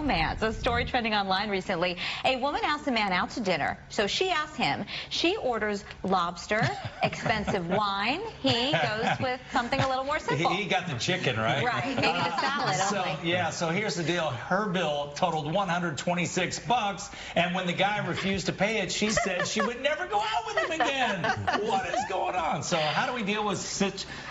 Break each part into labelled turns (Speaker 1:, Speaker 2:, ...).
Speaker 1: romance. A story trending online recently. A woman asked a man out to dinner. So she asked him. She orders lobster, expensive wine. He goes with something a little more simple.
Speaker 2: He got the chicken, right?
Speaker 1: Right. Maybe the salad only.
Speaker 2: So here's the deal. Her bill totaled $126, and when the guy refused to pay it, she said she would never go out with him again. What is going on? So how do we deal with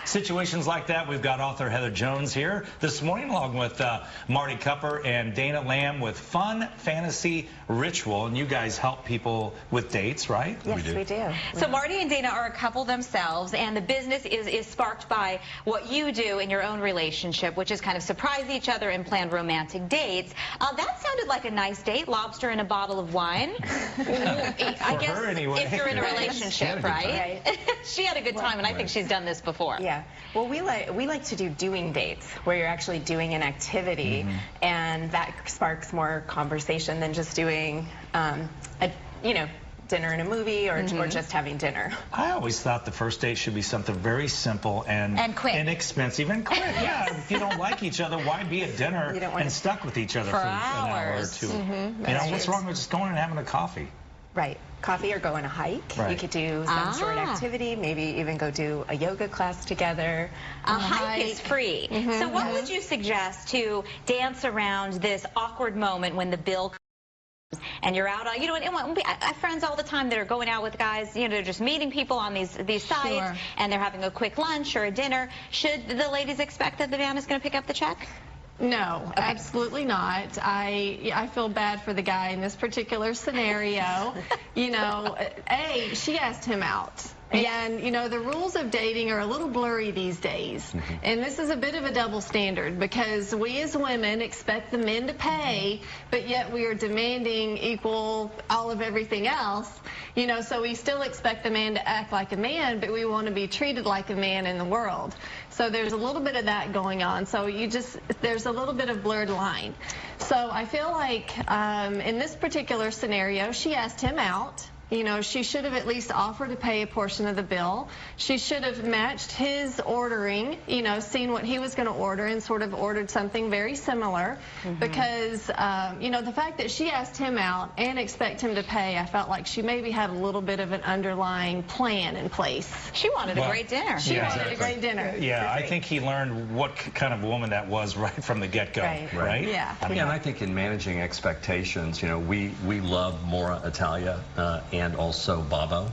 Speaker 2: situations like that? We've got author Heather Jones here this morning, along with Marty Cupper and Dana Lamb with Fun Fantasy Ritual. And you guys help people with dates, right?
Speaker 3: Yes, we do.
Speaker 1: So Marty and Dana are a couple themselves, and the business is sparked by what you do in your own relationship, which is kind of surprise each other and plan romantic dates. That sounded like a nice date, lobster and a bottle of wine. I guess
Speaker 2: her, anyway.
Speaker 1: If you're in a relationship, right? She had a good time, and I think she's done this before.
Speaker 3: Yeah. Well, we like to do doing dates, where you're actually doing an activity, and that sparks more conversation than just doing, dinner and a movie or just having dinner.
Speaker 2: I always thought the first date should be something very simple and
Speaker 1: quick.
Speaker 2: Inexpensive and quick. Yeah, if you don't like each other, why be at dinner and stuck with each other for an hour or two? You know, what's wrong with just going and having a coffee?
Speaker 3: Right. Coffee or go on a hike. Right. You could do some short activity, maybe even go do a yoga class together.
Speaker 1: A hike is free. So what would you suggest to dance around this awkward moment when the bill comes and you're out on, I have friends all the time that are going out with guys, they're just meeting people on these sites, and they're having a quick lunch or a dinner. Should the ladies expect that the man is going to pick up the check?
Speaker 4: No, absolutely not. I feel bad for the guy in this particular scenario. She asked him out. And, the rules of dating are a little blurry these days. And this is a bit of a double standard, because we as women expect the men to pay, but yet we are demanding equal all of everything else. So we still expect the man to act like a man, but we want to be treated like a man in the world. So there's a little bit of that going on. So there's a little bit of blurred line. So I feel like in this particular scenario, she asked him out. She should have at least offered to pay a portion of the bill. She should have matched his ordering, seen what he was going to order and sort of ordered something very similar. Because, the fact that she asked him out and expect him to pay, I felt like she maybe had a little bit of an underlying plan in place.
Speaker 1: She wanted a great dinner.
Speaker 4: She wanted a great dinner.
Speaker 2: Yeah, I think he learned what kind of woman that was right from the get-go, right?
Speaker 4: Yeah.
Speaker 5: And I think in managing expectations, we love Mora Italia and also Babo,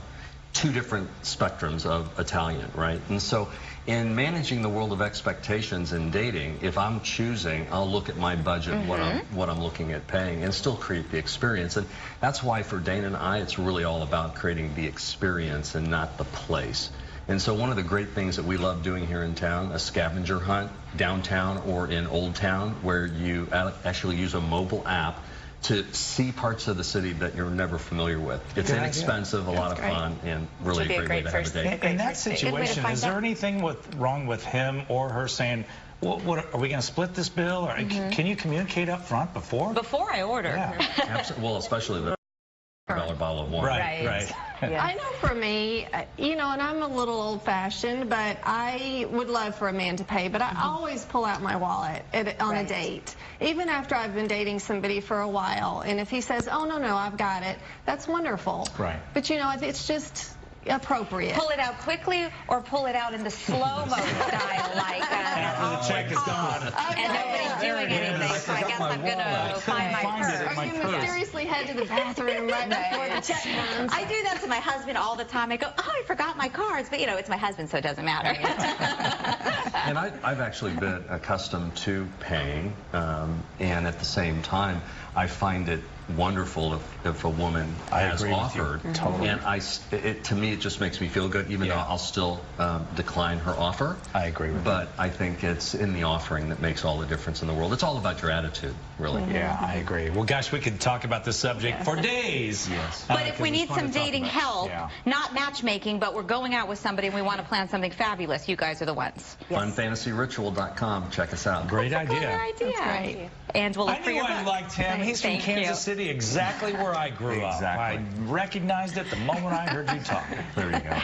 Speaker 5: two different spectrums of Italian, right? And so in managing the world of expectations in dating, if I'm choosing, I'll look at my budget, what I'm looking at paying, and still create the experience. And that's why for Dana and I, it's really all about creating the experience and not the place. And so one of the great things that we love doing here in town, a scavenger hunt downtown or in Old Town, where you actually use a mobile app to see parts of the city that you're never familiar with. It's inexpensive, a lot of fun, and really a great way to have a date.
Speaker 2: In that situation, is there anything wrong with him or her saying, are we going to split this bill? Or can you communicate up front before?
Speaker 1: Before I order.
Speaker 2: Yeah.
Speaker 5: Absolutely. Well, especially the $1 bottle of wine.
Speaker 2: Right.
Speaker 4: Yeah. I know for me, and I'm a little old-fashioned, but I would love for a man to pay, but I always pull out my wallet on a date, even after I've been dating somebody for a while. And if he says, oh, no, I've got it, that's wonderful.
Speaker 2: Right.
Speaker 4: But, it's just appropriate.
Speaker 1: Pull it out quickly or pull it out in the slow-mo style, like
Speaker 2: after the check is gone.
Speaker 1: And nobody's doing anything, so I guess I'm going to find my purse.
Speaker 4: Or you mysteriously head to the bathroom right before the check comes.
Speaker 1: I do that to my husband all the time. I go, oh, I forgot my cards. But, it's my husband, so it doesn't matter.
Speaker 5: And I've actually been accustomed to paying, and at the same time, I find it wonderful if a woman has offered.
Speaker 2: Totally.
Speaker 5: And to me, it just makes me feel good, even though I'll still decline her offer.
Speaker 2: I agree with
Speaker 5: But I think it's in the offering that makes all the difference in the world. It's all about your attitude, really.
Speaker 2: Yeah, I agree. Well, gosh, we could talk about this subject for days.
Speaker 5: Yes.
Speaker 1: But if we need some dating help, not matchmaking, but we're going out with somebody and we want to plan something fabulous, you guys are the ones.
Speaker 5: FunFantasyRitual.com. Check us out.
Speaker 2: Great idea.
Speaker 1: That's great. And we'll look for your book.
Speaker 2: I liked him. He's from Kansas City, exactly where I grew up. I recognized it the moment I heard you talk.
Speaker 5: There you go.